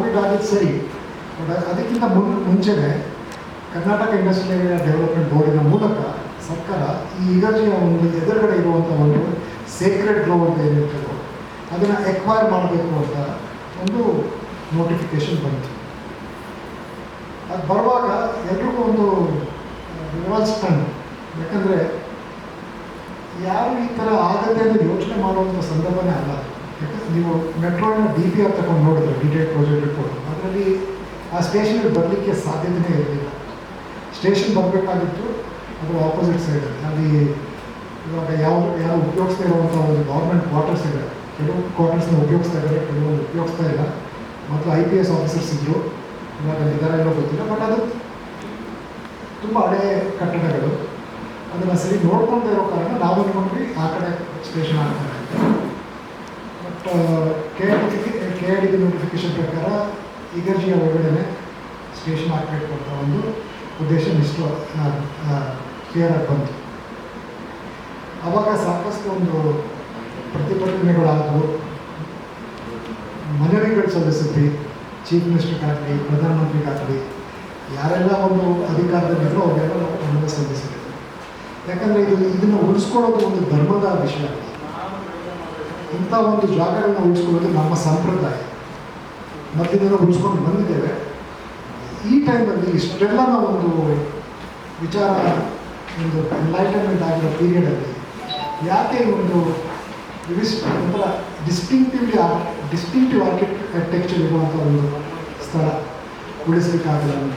Covid ಆಗಿದ್ದು ಸರಿ, but ಅದಕ್ಕಿಂತ ಮುಂಚೆನೇ ಕರ್ನಾಟಕ ಇಂಡಸ್ಟ್ರಿಯಲ್ ಏರಿಯಾ ಡೆವಲಪ್ಮೆಂಟ್ ಬೋರ್ಡಿನ ಮೂಲಕ ಸರ್ಕಾರ ಈ ಇಗರ್ಜಿಯ ಒಂದು ಎದುರುಗಡೆ ಇರುವಂಥ ಒಂದು ಸೇಕ್ರೆಡ್ ಗ್ರೋವ್ ಅಂತ ಏನಿರ್ತದೋ ಅದನ್ನು ಎಕ್ವೈರ್ ಮಾಡಬೇಕು ಅಂತ ಒಂದು ನೋಟಿಫಿಕೇಶನ್ ಬಂತು. ಅದು ಬರುವಾಗ ಎಲ್ರಿಗೂ ಒಂದು ವ್ಯವಸ್ಥೆ, ಯಾಕಂದರೆ ಯಾರು ಈ ಥರ ಆಗತ್ತೆ ಅಂತ ಯೋಚನೆ ಮಾಡುವಂಥ ಸಂದರ್ಭನೇ ಅಲ್ಲ. ಯಾಕಂದರೆ ನೀವು ಮೆಟ್ರೋನ DPR ತಗೊಂಡು ನೋಡಿದ್ರೆ, ಡಿಟೇಲ್ ಪ್ರಾಜೆಕ್ಟ್ ರಿಪೋರ್ಟ್, ಅದರಲ್ಲಿ ಆ ಸ್ಟೇಷನ್ಗೆ ಬರಲಿಕ್ಕೆ ಸಾಧ್ಯತೆಯೇ ಇರಲಿಲ್ಲ. ಸ್ಟೇಷನ್ ಬರಬೇಕಾಗಿತ್ತು ಅದರ ಆಪೋಸಿಟ್ ಸೈಡಲ್ಲಿ. ಅಲ್ಲಿ ಇವಾಗ ಯಾರು ಉಪಯೋಗಿಸ್ತಾ ಇರುವಂಥ ಒಂದು ಗೌರ್ಮೆಂಟ್ ಕ್ವಾರ್ಟರ್ಸ್ ಇದೆ, ಕೆಲವು ಕ್ವಾರ್ಟರ್ಸ್ನ ಉಪಯೋಗಿಸ್ತಾ ಇದ್ದಾರೆ, ಕೆಲವೊಂದು ಉಪಯೋಗಿಸ್ತಾ ಇಲ್ಲ. ಮತ್ತು IPS ಆಫೀಸರ್ಸ್ ಇದ್ದರು, ಇವಾಗ ಇದ್ದಾರೆ ಎಲ್ಲೋ ಗೊತ್ತಿಲ್ಲ. ಬಟ್ ಅದು ತುಂಬ ಹಳೆ ಕಟ್ಟಡಗಳು, ಅದನ್ನು ಸರಿ ನೋಡ್ಕೊಳ್ತಾ ಇರೋ ಕಾರಣ ನಾವು ಅನ್ಕೊಂಡ್ವಿ ಆ ಕಡೆ ಸ್ಟೇಷನ್ ಆಗ್ತಾರೆ ಅಂತ. ಬಟ್ KID ನೋಟಿಫಿಕೇಶನ್ ಪ್ರಕಾರ ಇಗರ್ಜಿಯ ಒಳಗಡೆ ಸ್ಟೇಷನ್ ಹಾಕಬೇಕು ಅಂತ ಒಂದು ಉದ್ದೇಶ ಕ್ಲಿಯರ್ ಆಗಿ ಬಂತು. ಆವಾಗ ಸಾಕಷ್ಟು ಒಂದು ಪ್ರತಿಭಟನೆಗಳಾದವು, ಮನವಿಗಳು ಸಲ್ಲಿಸಿದ್ವಿ. ಚೀಫ್ ಮಿನಿಸ್ಟರ್ಗಾಗಲಿ, ಪ್ರಧಾನಮಂತ್ರಿಗಾಗಲಿ, ಯಾರೆಲ್ಲ ಒಂದು ಅಧಿಕಾರದಲ್ಲಿದ್ದರೂ ಅವರೆಲ್ಲ ನಾವು ಮನವಿ ಸಲ್ಲಿಸಿದ್ವಿ. ಯಾಕಂದರೆ ಇದನ್ನು ಉಳಿಸ್ಕೊಳ್ಳೋದು ಒಂದು ಧರ್ಮದ ವಿಷಯ. ಇಂಥ ಒಂದು ಜಾಗಗಳನ್ನ ಉಳಿಸ್ಕೊಳ್ಳೋದು ನಮ್ಮ ಸಂಪ್ರದಾಯ, ಮತ್ತಿದನ್ನು ಉಳಿಸ್ಕೊಂಡು ಬಂದಿದ್ದೇವೆ. ಈ ಟೈಮಲ್ಲಿ ಇಷ್ಟೆಲ್ಲ ನಾವೊಂದು ವಿಚಾರ, ಒಂದು ಎನ್ಲೈಟನ್ಮೆಂಟ್ ಆಗಿರೋ ಪೀರಿಯಡಲ್ಲಿ ಯಾಕೆ ಒಂದು ಒಂಥರ ಡಿಸ್ಟಿಂಕ್ಟಿವ್ ಆರ್ಕಿಟೆಕ್ಚರ್ ಇರುವಂಥ ಒಂದು ಸ್ಥಳ ಉಳಿಸ್ಲಿಕ್ಕಾಗಲ್ಲ ಅಂತ.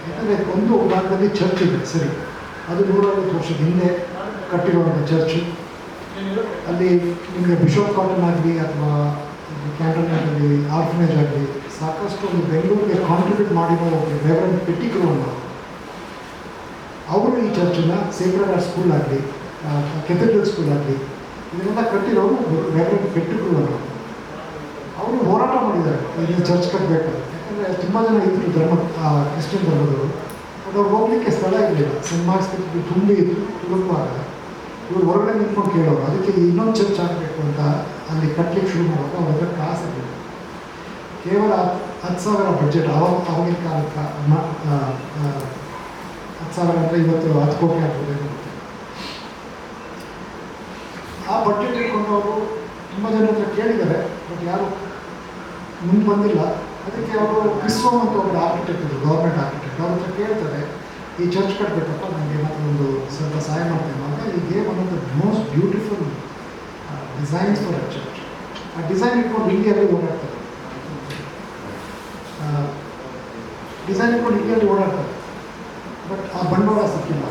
ಯಾಕಂದರೆ ಒಂದು ಭಾಗದಲ್ಲಿ ಚರ್ಚ್ ಇದೆ, ಸರಿ, ಅದು 150 ವರ್ಷದ ಹಿಂದೆ ಕಟ್ಟಿರುವಂಥ ಚರ್ಚು. ಅಲ್ಲಿ ನಿಮಗೆ ಬಿಷಪ್ ಕಾಟನ್ ಆಗಲಿ ಅಥವಾ ಕ್ಯಾಂಟೋನ್ಮೆಂಟಲ್ಲಿ ಆರ್ಫನೇಜ್ ಆಗಲಿ ಸಾಕಷ್ಟು ಒಂದು ಬೆಂಗಳೂರಿಗೆ ಕಾಂಟ್ರಿಬ್ಯೂಟ್ ಮಾಡಿರೋ ರೆವರೆಂಡ್ ಪೆಟ್ಟಿಗ್ರೂವನ್ನು ಅವರು ಈ ಚರ್ಚನ್ನು ಸೇಕ್ರೆಡ್ ಹಾರ್ಟ್ ಸ್ಕೂಲ್ ಆಗಲಿ, ಕೆಥೆಡ್ರಲ್ ಸ್ಕೂಲ್ ಆಗಲಿ, ಇದನ್ನೆಲ್ಲ ಕಟ್ಟಿರೋರು ರೆವರೆಂಡ್ ಪೆಟ್ಟಿಗ್ರೂವನ್ನು ಅವರು ಹೋರಾಟ ಮಾಡಿದ್ದಾರೆ ಇದನ್ನು ಚರ್ಚ್ ಕಟ್ಟಬೇಕಾದ್ರೆ. ಯಾಕಂದರೆ ತುಂಬ ಜನ ಇದ್ದರು ಕ್ರಿಶ್ಚಿಯನ್ ಧರ್ಮದವರು, ಅದು ಅವ್ರು ಹೋಗಲಿಕ್ಕೆ ಸ್ಥಳ ಇರಲಿಲ್ಲ. ಸೆಂಟ್ ಮಾರ್ಕ್ಸ್ ತುಂಬಿ ಇತ್ತು, ತುಳುಕುವಾಗ ಇವರು ಹೊರಗಡೆ ನಿಂತ್ಕೊಂಡು ಕೇಳೋರು. ಅದಕ್ಕೆ ಇನ್ನೊಂದು ಚರ್ಚ್ ಆಗಬೇಕು ಅಂತ ಅಲ್ಲಿ ಕಟ್ಟಲಿಕ್ಕೆ ಶುರು ಮಾಡುವಾಗ ಅವ್ರ ಹತ್ರ ಕಾಸು ಇರಲಿಲ್ಲ. ಕೇವಲ 10,000 ಬಡ್ಜೆಟ್ ಆವಾಗಿನ ಕಾಲಕ್ಕೆ 10,000 ಅಂದರೆ ಇವತ್ತು 10 ಕೋಟಿ ಆಗ್ಬೋದು. ಆ ಬಡ್ಜೆಟ್ ಇಟ್ಕೊಂಡು ಅವರು ತುಂಬ ಜನ ಹತ್ರ ಕೇಳಿದ್ದಾರೆ, ಬಟ್ ಯಾರು ಮುಂದೆ ಬಂದಿಲ್ಲ. ಅದಕ್ಕೆ ಅವರು ಕ್ರಿಸ್ಟೋಮ್ ಅಂತ ಒಬ್ಬರು ಆರ್ಕಿಟೆಕ್ಟ್ ಇದ್ದರು, ಗೌರ್ಮೆಂಟ್ ಆರ್ಕಿಟೆಕ್ಟ್, ಅವ್ರ ಹತ್ರ ಕೇಳ್ತಾರೆ, ಈ ಚರ್ಚ್ ಕಟ್ಟಬೇಕಪ್ಪ, ನನಗೆ ಏನಾದರೂ ಒಂದು ಸ್ವಲ್ಪ ಸಹಾಯ ಮಾಡ್ತೇನೆ ಅಂತ. ಈ game one of the most beautiful designs for a church. ಆ ಡಿಸೈನ್ ಇಟ್ಕೊಂಡು ಇಂಡಿಯಲ್ಲಿ ಓಡಾಡ್ತಾರೆ, ಬಟ್ ಆ ಬಂಡವಾಳ ಸಿಕ್ಕಿಲ್ಲ.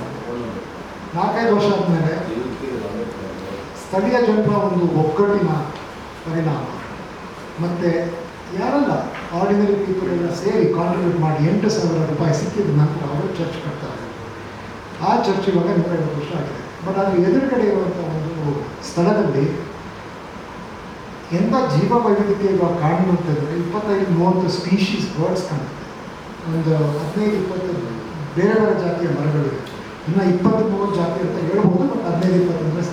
4-5 ವರ್ಷ ಆದಮೇಲೆ ಸ್ಥಳೀಯ ಜನರ ಒಂದು ಒಗ್ಗಟ್ಟಿನ ಪರಿಣಾಮ ಮತ್ತು ಯಾರೆಲ್ಲ ಆರ್ಡಿನರಿ ಪೀಪಲ್ ಎಲ್ಲ ಸೇರಿ ಕಾಂಟ್ರಿಬ್ಯೂಟ್ ಮಾಡಿ 8,000 ರೂಪಾಯಿ ಸಿಕ್ಕಿದ ನಂತರ ಅವರು ಚರ್ಚ್ ಕಟ್ತಾರೆ. ಆ ಚರ್ಚ್ ಇವಾಗ 150 ವರ್ಷ ಆಗಿದೆ. ಬಟ್ ಅದ್ರ ಎದುರುಗಡೆ ಇರುವಂಥ ಒಂದು ಸ್ಥಳದಲ್ಲಿ ಎಂಥ ಜೀವ ವೈವಿಧ್ಯತೆ ಇವಾಗ ಕಾಣುತ್ತೆ ಅಂದರೆ 25-30 ಸ್ಪೀಶೀಸ್ ಬರ್ಡ್ಸ್ ಕಾಣುತ್ತೆ. ಒಂದು 15-20 ಬೇರೆ ಬೇರೆ ಜಾತಿಯ ಮರಗಳಿವೆ. ಇನ್ನು 20-30 ಜಾತಿ ಅಂತ ಹೇಳ್ಬೋದು, ಬಟ್ 15-20 ಅಂದರೆ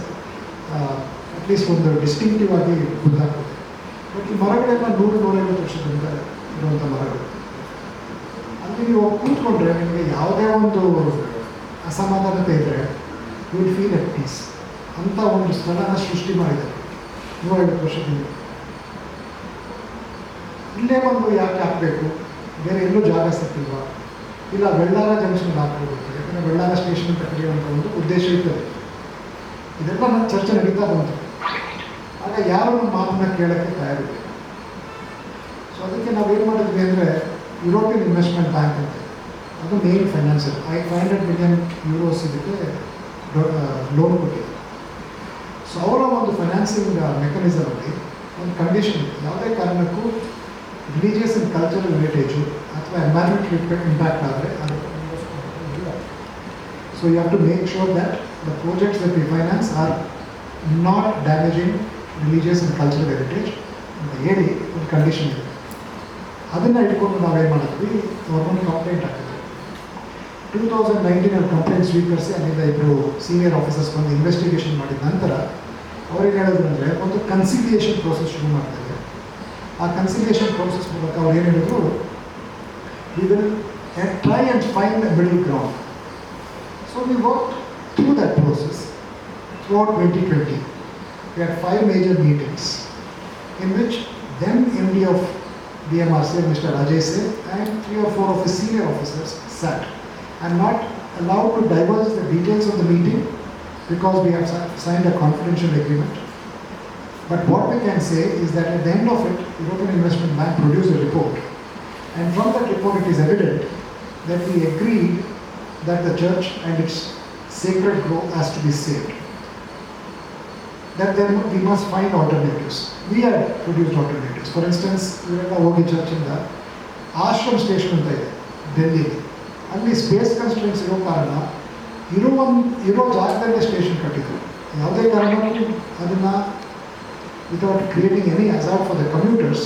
ಅಟ್ಲೀಸ್ಟ್ ಒಂದು ಡಿಸ್ಟಿಂಕ್ಟಿವ್ ಆಗಿ ಗೊತ್ತಾಗ್ತದೆ. ಬಟ್ ಈ ಮರಗಳೆಲ್ಲ 100-150 ವರ್ಷದಿಂದ ಇರುವಂಥ ಮರಗಳು. ಅಲ್ಲಿ ನೀವು ಕೂತ್ಕೊಂಡ್ರೆ ನಿಮಗೆ ಯಾವುದೇ ಒಂದು ಅಸಮಾಧಾನತೆ ಇದ್ದರೆ you will feel at peace. ಅಂಥ ಒಂದು ಸ್ಥಳನ ಸೃಷ್ಟಿ ಮಾಡಿದ್ದಾರೆ 150 ವರ್ಷದಿಂದ. ಇಲ್ಲೇ ಒಂದು ಯಾಕೆ ಹಾಕಬೇಕು, ಬೇರೆ ಎಲ್ಲೂ ಜಾಗ ಸಿಕ್ಕಿಲ್ವಾ, ಇಲ್ಲ ಬೆಳ್ಳಾರ ಜಂಕ್ಷನ್ಗೆ ಹಾಕಬೇಕು, ಯಾಕಂದರೆ ಬೆಳ್ಳಾರ ಸ್ಟೇಷನ್ ಅಂತ ಕರೆಯುವಂಥ ಒಂದು ಉದ್ದೇಶ ಇರ್ತದೆ. ಇದೆಲ್ಲ ನನ್ನ ಚರ್ಚೆ ನಡೀತಾ ಬಂತು. ಆಗ ಯಾರು ನಮ್ಮ ಮಾತನ್ನ ಕೇಳೋಕ್ಕೆ ತಯಾರಿದೆ. ಸೊ ಅದಕ್ಕೆ ನಾವೇನು ಮಾಡಿದ್ವಿ ಅಂದರೆ, ಯುರೋಪಿಯನ್ ಇನ್ವೆಸ್ಟ್ಮೆಂಟ್ ಬ್ಯಾಂಕ್ ಅಂತ, ಅದು ಮೇನ್ ಫೈನಾನ್ಸರ್, 500 ಮಿಲಿಯನ್ ಯೂರೋಸ್ ಇದಕ್ಕೆ ಲೋನ್ ಕೊಟ್ಟಿದೆ. ಸೊ ಅವರ ಒಂದು ಫೈನಾನ್ಸಿಂಗ್ ಮೆಕಾನಿಸಮಲ್ಲಿ ಒಂದು ಕಂಡೀಷನ್ ಇದೆ, ಯಾವುದೇ ಕಾರಣಕ್ಕೂ ರಿಲಿಜಿಯಸ್ ಆ್ಯಂಡ್ ಕಲ್ಚರಲ್ ಹೆರಿಟೇಜು ಅಥವಾ ಎನ್ವೈರನ್ಮೆಂಟ್ ಇಂಪ್ಯಾಕ್ಟ್ ಆದರೆ ಅದು. So you have to make sure that the projects that we finance are not damaging religious and cultural heritage ಅಂತ ಹೇಳಿ ಒಂದು ಕಂಡೀಷನ್ ಇದೆ. ಅದನ್ನು ಇಟ್ಕೊಂಡು ನಾವೇನು ಮಾಡಿದ್ವಿ, ಗೌರ್ಮೆಂಟ್ ಕಂಪ್ಲೇಂಟ್ ಹಾಕಿದ್ವಿ. 2019 ಕಂಪ್ಲೇಂಟ್ ಸ್ವೀಕರಿಸಿ ಅಲ್ಲಿಂದ 2 ಸೀನಿಯರ್ ಆಫೀಸರ್ಸ್ ಬಂದು ಇನ್ವೆಸ್ಟಿಗೇಷನ್ ಮಾಡಿದ ನಂತರ ಅವ್ರಿಗೆ ಹೇಳೋದು ಅಂದರೆ ಒಂದು ಕನ್ಸಿಲಿಯೇಷನ್ ಪ್ರೋಸೆಸ್ ಶುರು ಮಾಡ್ತಾರೆ. ಆ ಕನ್ಸಿಲಿಯೇಷನ್ ಪ್ರೋಸೆಸ್ ಮೂಲಕ ಅವ್ರು ಏನು ಹೇಳಿದ್ರು, we will try and find a middle ground. So we work through that process throughout 2020. We had 5 major meetings in which then MD of BMRCL, Mr. Ajay Seth, and 3 or 4 of his senior officers sat. I'm not allowed to divulge the details of the meeting because we have signed a confidential agreement. But what we can say is that at the end of it, European Investment Bank produced a report. And from that report it is evident that we agreed that the church and its sacred grove has to be saved. That then we must find alternatives. We have produced alternatives. For instance, ಇವಾಗ ಹೋಗಿ ಚರ್ಚಿಂದ ashram station ಅಂತ ಇದೆ ಡೆಲ್ಲಿಲಿ. ಅಲ್ಲಿ space constraints ಇರೋ ಕಾರಣ ಇರೋ ಜಾಗದಲ್ಲೇ station ಕಟ್ಟಿದ್ರು. ಯಾವುದೇ ಕಾರಣಕ್ಕೂ ಅದನ್ನು without creating any hazard for the commuters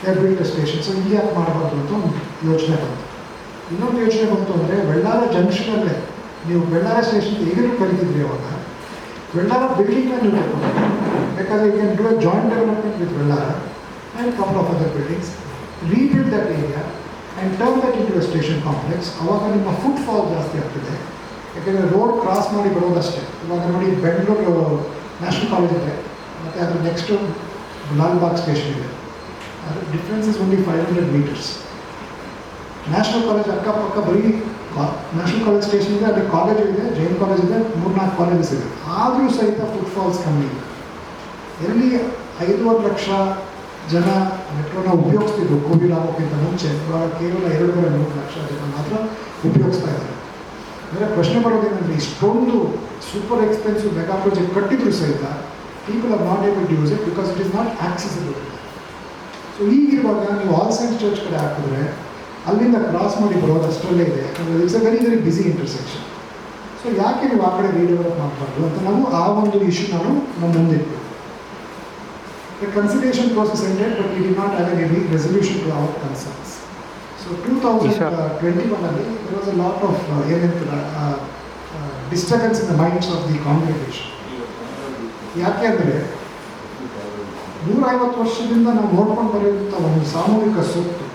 they built a station. So ಇಲ್ಲಿ ಯಾಕೆ ಮಾಡಬಾರ್ದು ಅಂತ ಒಂದು ಯೋಚನೆ ಬಂತು. ಇನ್ನೊಂದು ಯೋಚನೆ ಬಂತು ಅಂದರೆ ಬೆಳ್ಳಾರ ಜಂಕ್ಷನಲ್ಲೇ ನೀವು ಬೆಳ್ಳಾರ ಸ್ಟೇಷನ್ ಈಗಲೂ ಕಲಿತಿದ್ರಿ ಅವಾಗ Vellara building and you because you can do a joint development with Vellara and a couple of other buildings, rebuild that area and turn that into a station complex. ಅವಾಗ ನಿಮ್ಮ ಫುಟ್ಫಾಲ್ ಜಾಸ್ತಿ ಆಗ್ತದೆ. ಯಾಕೆಂದರೆ road cross ಮಾಡಿ ಬರೋದಷ್ಟೇ. ಇವಾಗ ನೋಡಿ Bengaluru national college ಇದೆ ಮತ್ತು ಅದ್ರ ನೆಕ್ಸ್ಟು ಲಾಲ್ಬಾಗ್ ಸ್ಟೇಷನ್ ಇದೆ. ಅದ್ರ difference is only 500 meters. National college ಅಕ್ಕಪಕ್ಕ ಬರೀ ನ್ಯಾಷನಲ್ ಕಾಲೇಜ್ ಸ್ಟೇಷನ್ ಇದೆ, ಅಲ್ಲಿ ಕಾಲೇಜು ಇದೆ, ಜೈನ್ ಕಾಲೇಜ್ ಇದೆ, 3-4 ಕಾಲೇಜಸ್ ಇದೆ. ಆದರೂ ಸಹಿತ ಫುಟ್ಫಾಲ್ಸ್ ಕಮ್ಮಿ ಇದೆ. ಎಲ್ಲಿ 5.5 ಲಕ್ಷ ಜನ ಮೆಟ್ರೋನ ಉಪಯೋಗಿಸ್ತಿದ್ರು ಕೋವಿಡ್ ಆಗೋಕ್ಕಿಂತ ಮುಂಚೆ, ಇವಾಗ ಕೇವಲ 2-3 ಲಕ್ಷ ಜನ ಮಾತ್ರ ಉಪಯೋಗಿಸ್ತಾ ಇದ್ದಾರೆ. ಅಂದರೆ ಪ್ರಶ್ನೆ ಬರೋದೇನೆಂದರೆ, ಇಷ್ಟೊಂದು ಸೂಪರ್ ಎಕ್ಸ್ಪೆನ್ಸಿವ್ ಮೆಗಾ ಪ್ರಾಜೆಕ್ಟ್ ಕಟ್ಟಿದ್ರು ಸಹಿತ people are not able to use it because it is not accessible. So ಈಗಿರುವಾಗ ನೀವು ಆಲ್ ಸೈನ್ಸ್ ಚರ್ಚ್ ಕಡೆ ಹಾಕಿದ್ರೆ ಅಲ್ಲಿಂದ ಕ್ರಾಸ್ ಮಾಡಿ ಬರೋದು ಅಷ್ಟರಲ್ಲೇ ಇದೆ. ಯಾಕಂದರೆ it's a very very busy intersection. So ಯಾಕೆ ನೀವು ಆ ಕಡೆ ರೀಡೆವಲಪ್ ಮಾಡಬಾರ್ದು ಅಂತ ನಾವು ಆ ಒಂದು ಇಶ್ಯೂ ನಮ್ಮ ಮುಂದಿಟ್ಟು. The conciliation process ended but we did not have any resolution to our concerns. So 2021 there was a lot of disturbance in the minds of the congregation. ಯಾಕೆ ಅಂದರೆ 150 ವರ್ಷದಿಂದ ನಾವು ನೋಡ್ಕೊಂಡು ಬರೆಯುವಂಥ ಒಂದು ಸಾಮೂಹಿಕ ಸೊತ್ತು,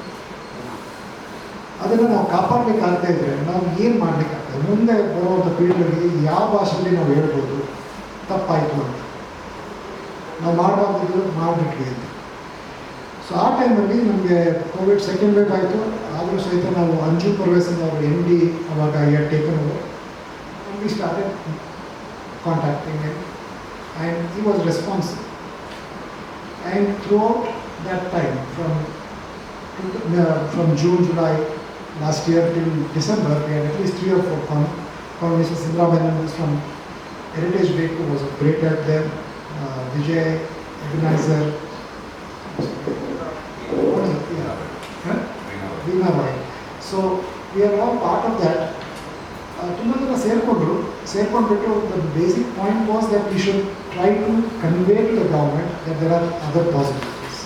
ಅದನ್ನು ನಾವು ಕಾಪಾಡಲಿಕ್ಕೆ ಆಗ್ತಾ ಇದ್ದರೆ ನಾವು ಏನು ಮಾಡಲಿಕ್ಕಾಗ್ತದೆ? ಮುಂದೆ ಬರುವಂಥ ಪೀಳಿಗೆಗೆ ಯಾವ ಭಾಷೆಯಲ್ಲಿ ನಾವು ಹೇಳ್ಬೋದು ತಪ್ಪಾಯಿತು ಅಂತ, ನಾವು ಮಾಡಬಾರ್ದಿದ್ದು ಮಾಡಿಬಿಟ್ವಿ ಅಂತ. ಸೊ ಆ ಟೈಮಲ್ಲಿ ನಮಗೆ ಕೋವಿಡ್ ಸೆಕೆಂಡ್ ವೇವ್ ಆಯಿತು. ಆದರೂ ಸಹಿತ ನಾವು ಅಂಜು ಪರ್ವೇಸನ್ ಅವರು MD ಅವಾಗ taken over and we started contacting him and he was responsive. And throughout that time from June, July last year till December, we had at least 3 or 4 conversations. Indra Menon from Heritage Day was a great help there. Vijay, Ebenezer, Veena Roy. So we are all part of that. ತುಂಬ ಜನ ಸೇರ್ಕೊಂಡ್ಬಿಟ್ಟು the basic point was that we should try to convey to the government that there are other possibilities.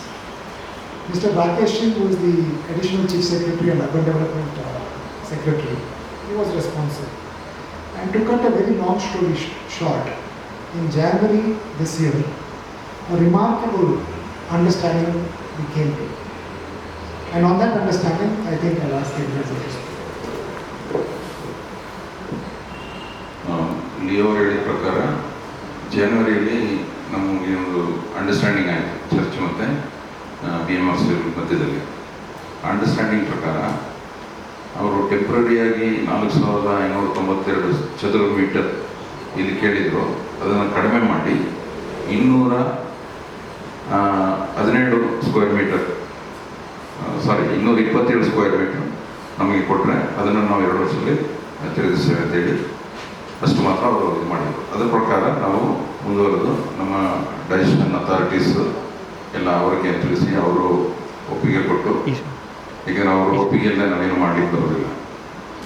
Mr. Rakesh Singh, who is the Additional Chief Secretary and Urban Development Secretary, he was responsive. And to cut a very long story short, in January this year, a remarkable understanding we came to. And on that understanding, I think I'll ask the advisors. Leo ಹೇಳಿದ ಪ್ರಕಾರ ಜನವರಿಯಲ್ಲಿ ನಮಗೆ ಒಂದು understanding ಆಯಿತು church ಮತ್ತು BMRCL ಮಧ್ಯದಲ್ಲಿ. Understanding ಪ್ರಕಾರ ಅವರು ಟೆಂಪ್ರರಿಯಾಗಿ 4592 ಚದುರ ಮೀಟರ್ ಇಲ್ಲಿ ಕೇಳಿದರು. ಅದನ್ನು ಕಡಿಮೆ ಮಾಡಿ 217 ಸ್ಕ್ವೇರ್ ಮೀಟರ್ 227 ಸ್ಕ್ವೇರ್ ಮೀಟರ್ ನಮಗೆ ಕೊಟ್ಟರೆ ಅದನ್ನು ನಾವು 2 ವರ್ಷದಲ್ಲಿ ತಿರುಗಿಸ್ತೇವೆ ಅಂತೇಳಿ ಅಷ್ಟು ಮಾತ್ರ ಅವರು ಇದು ಮಾಡಿದರು. ಅದರ ಪ್ರಕಾರ ನಾವು ಮುಂದುವರೆದು ನಮ್ಮ ಡೈಜೆಷನ್ ಅಥಾರಿಟೀಸ್ ಎಲ್ಲ ಅವರಿಗೆ ತಿಳಿಸಿ ಅವರು ಒಪ್ಪಿಗೆ ಕೊಟ್ಟು, ಏಕೆಂದರೆ ಅವರು ಒಪ್ಪಿಗೆಯಲ್ಲೇ ನಾವೇನು ಮಾಡಲಿಕ್ಕೆ ಬರೋದಿಲ್ಲ.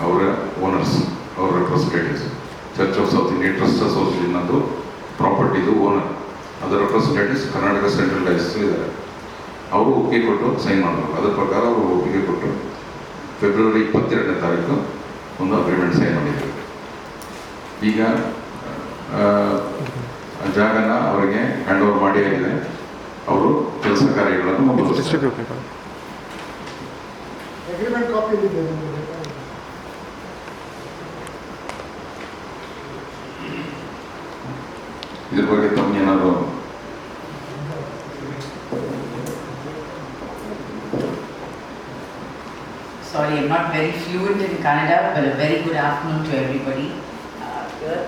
ಅವರ ಓನರ್ಸ್, ಅವರ representatives, church of south Indian trust association ಅದು ಪ್ರಾಪರ್ಟಿದು ಓನರ್, ಅದರ ರೆಪ್ರೆಸೆಂಟೇಟಿವ್ಸ್ ಕರ್ನಾಟಕ ಸೆಂಟ್ರಲ್ ಡೈಜೆಸ್ಟ್ ಇದ್ದಾರೆ. ಅವರು ಒಪ್ಪಿಗೆ ಕೊಟ್ಟು ಸೈನ್ ಮಾಡಬೇಕು. ಅದರ ಪ್ರಕಾರ ಅವರು ಒಪ್ಪಿಗೆ ಕೊಟ್ಟು ಫೆಬ್ರವರಿ 22ನೇ ತಾರೀಕು ಒಂದು ಅಗ್ರಿಮೆಂಟ್ ಸೈನ್ ಮಾಡಿದ್ರು. ಈಗ ಜಾಗನ ಅವರಿಗೆ ಹ್ಯಾಂಡ್ ಓವರ್ ಮಾಡಿ ಆಗಿದೆ. ಅವರು ಕೆಲಸ ಕಾರ್ಯಗಳನ್ನು ಮುಂದುವರಿಸ್ತಾರೆ. ಅಗ್ರಿಮೆಂಟ್ ಕಾಪಿ ಇದೆ. ಇದ್ರ ಬಗ್ಗೆ ತಮ್ಗೇನಾದ್ರು Sorry, I'm not very fluent in Kannada, but a very good afternoon to everybody.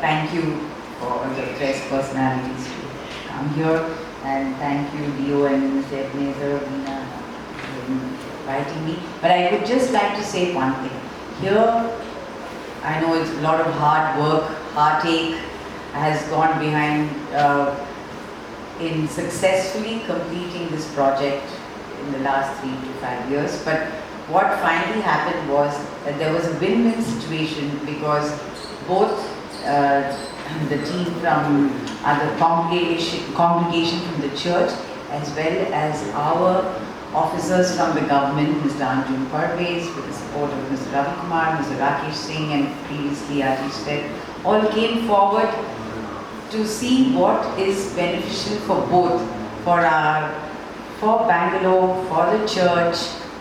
Thank you for the press personalities to come here, and thank you, Leo and Mr. Ebenezer, Veena, for inviting me. But I would just like to say one thing. Here, I know it's a lot of hard work, heartache has gone behind in successfully completing this project in the last 3 to 5 years. But what finally happened was that there was a win-win situation, because both the team from the congregation from the church, as well as our officers from the government, Mr. Anjum Parvez, with the support of Mr. Ravi Kumar, Mr. Rakesh Singh, and previously Ashish said, all came forward to see what is beneficial for both, for Bangalore, for the church,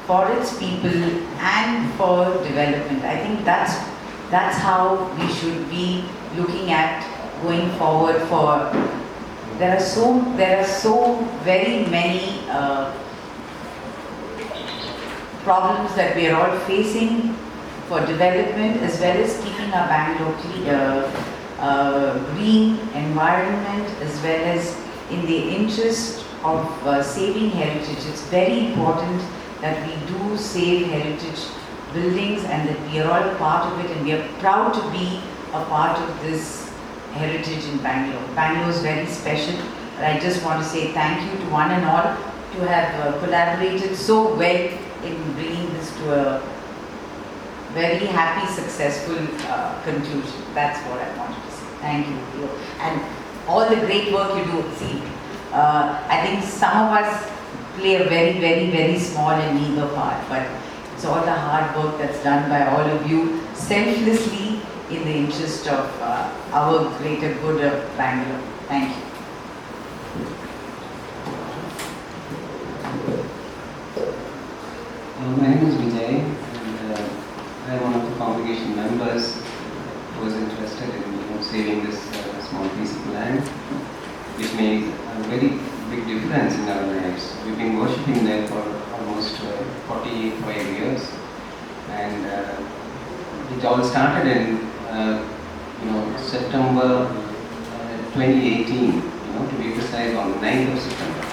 for its people, and for development. I think that's how we should be looking at going forward. There are so very many problems that we are all facing for development, as well as keeping our Bangalore green environment, as well as in the interest of saving heritage. It's very important that we do save heritage buildings, and that we are all part of it, and we are proud to be a part of this heritage in Bangalore. Bangalore is very special, and I just want to say thank you to one and all to have collaborated so well in bringing this to a very happy, successful conclusion. That's what I wanted to say. Thank you, Leo. And all the great work you do. See, I think some of us play a very, very, very small and meager part, but it's all the hard work that's done by all of you selflessly in the interest of our greater good of Bangalore. Thank you. My name is Vijay, and I am one of the congregation members who was interested in saving this small piece of land, which made a very big difference in our lives. We've been worshipping there for almost 45 years, and it all started in September 2018, to be precise, on the 9th of September.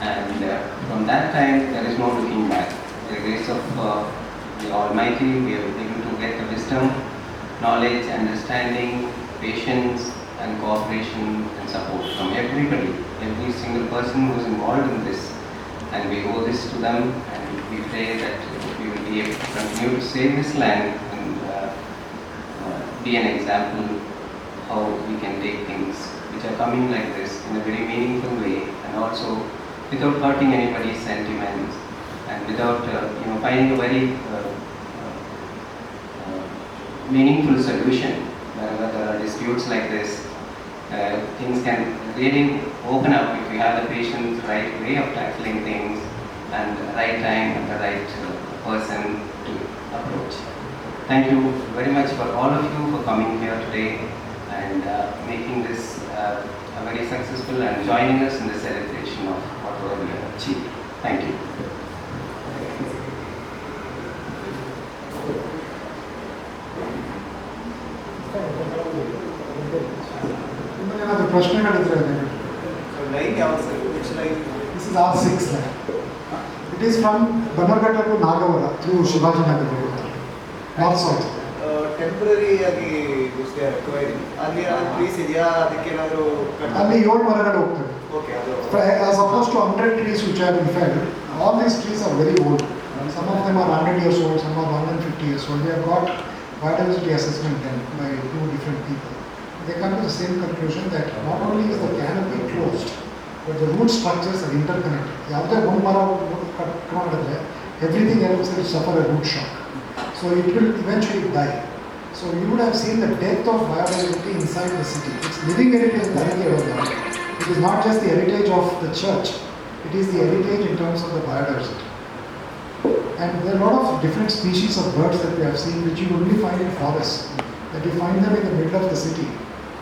And from that time, there is no looking back. By the grace of the Almighty, we are able to get the wisdom, knowledge, understanding, patience, and cooperation and support from everybody, every single person who is involved in this. And we owe this to them, and we pray that we will be able to continue to save this land and be an example how we can take things which are coming like this in a very meaningful way, and also without hurting anybody's sentiments, and without finding a very meaningful solution. Wherever there are disputes like this, things can really open up if we have the patience, right way of tackling things, and the right time and the right person to approach. Thank you very much for all of you for coming here today and making this a very successful, and joining us in the celebration of whatever we have achieved. Thank you. ಏನಾದರೂ ಪ್ರಶ್ನೆಗಳಿದ್ರೆ line ಯಾವುದು sir? Which line? This is R6 line. It is from Banarghata to Nagavara through Shivaji Nagar Road, north south. Temporary ಆಗಿ ಅಲ್ಲಿ trees ಇದೆಯಾ? ಅದಕ್ಕೆ ಏನಾದರೂ ಅಲ್ಲಿ 7 ಮರಗಳು ಹೋಗ್ತವೆ. ಓಕೆ, ಅದು as opposed to 100 trees which have been felled, all these trees are very old. Some of them are 100 years old, some are 150 years old. They have got biodiversity assessment done by 2 different people. They come to the same conclusion that not only is the canopy closed, but the root structures are interconnected. ಯಾವುದೇ ಒಂದು ಮರ ಕಟ್ಕೊಂಡಿದ್ರೆ everything else will suffer a root shock. So it will eventually die. So you would have seen the death of biodiversity inside the city. It's living heritage. It is not just the heritage of the church, It is the heritage in terms of the biodiversity. And there are a lot of different species of birds that we have seen which you only find in forests. That you find them in the middle of the city.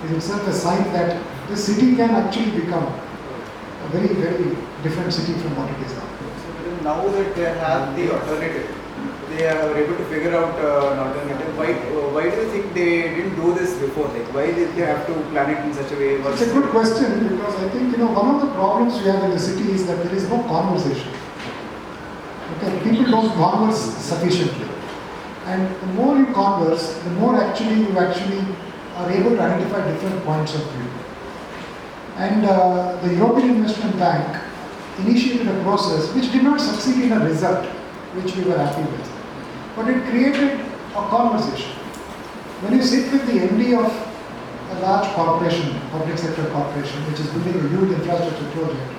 It is itself a sign that the city can actually become a very, very different city from what it is now. So now that they have the alternative, they are able to figure out an alternative. Why do you think they didn't do this before? Like, why did they have to plan it in such a way? It's a good question because I think one of the problems we have in the city is that there is no conversation. Okay, people don't converse sufficiently, and the more you converse, the more you actually are able to identify different points of view. And the European Investment Bank initiated a process which did not succeed in a result, which we were happy with, but it created a conversation. When you sit with the MD of a large corporation, public sector corporation, which is building a huge infrastructure project,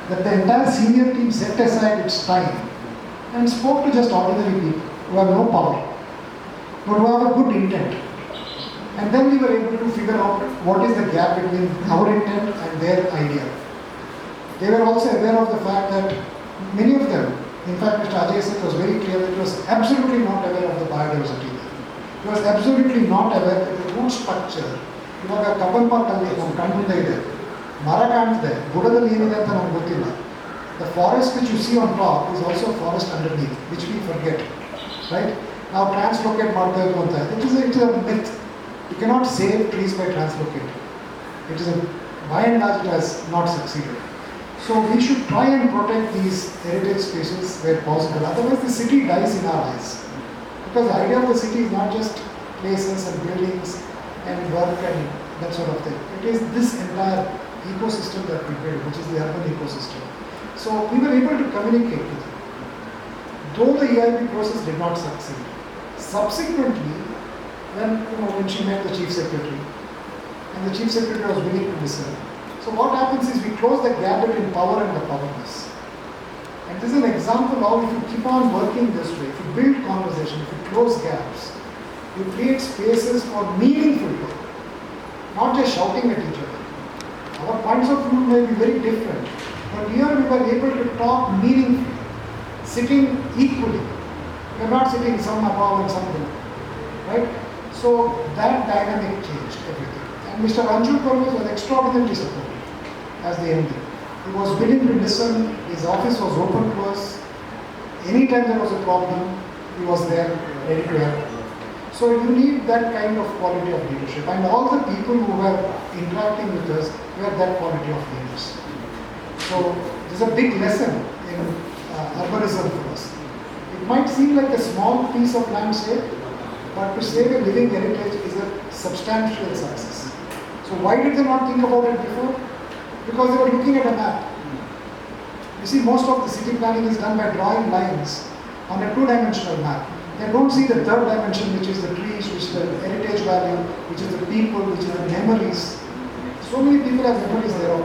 that the entire senior team set aside its time and spoke to just ordinary people who have no power, but who have a good intent. And then we were able to figure out what is the gap between our intent and their idea. They were also aware of the fact that many of them, in fact Mr. Ajay Seth was very clear that he was absolutely not aware of the biodiversity there. He was absolutely not aware that the root structure, ಇವಾಗ Cubbon park ಅಲ್ಲಿ ನಮ್ಮ ಕಣ್ಮುಂದೆ ಇದೆ, ಮರ ಕಾಣ್ತಿದೆ, ಬುಡದಲ್ಲಿ ಏನಿದೆ ಅಂತ ನಮ್ಗೆ ಗೊತ್ತಿಲ್ಲ. The forest which you see on top is also a forest underneath, which we forget, right? Now translocate ಮಾಡಬೇಕು ಅಂತ, it is a myth. You cannot save trees by translocating. It is by and large it has not succeeded. So we should try and protect these heritage spaces where possible. Otherwise the city dies in our eyes. Because the idea of the city is not just places and buildings and work and that sort of thing. It is this entire ecosystem that we build, which is the urban ecosystem. So we were able to communicate with them. Though the EIB process did not succeed, subsequently, when she met the chief secretary, and the chief secretary was willing to listen. So what happens is we close the gap between power and the powerless. And this is an example of if you keep on working this way, if you build conversation, if you close gaps, you create spaces for meaningful work, not just shouting at each other. Our points of view may be very different, but here we were able to talk meaningfully, sitting equally. We are not sitting some above and some below, right? So that dynamic changed everything. And Mr. Anshul Parvez was extraordinarily supportive as the MD. He was willing to listen, his office was open to us. Anytime there was a problem, he was there, ready to help. So you need that kind of quality of leadership. And all the people who were interacting with us were that quality of leaders. So there's a big lesson in urbanism for us. It might seem like a small piece of land saved, but to save a living heritage is a substantial success. So why did they not think about it before? Because they were looking at a map. You see, most of the city planning is done by drawing lines on a two-dimensional map. They don't see the third dimension, which is the trees, which is the heritage value, which is the people, which is the memories. So many people have memories there of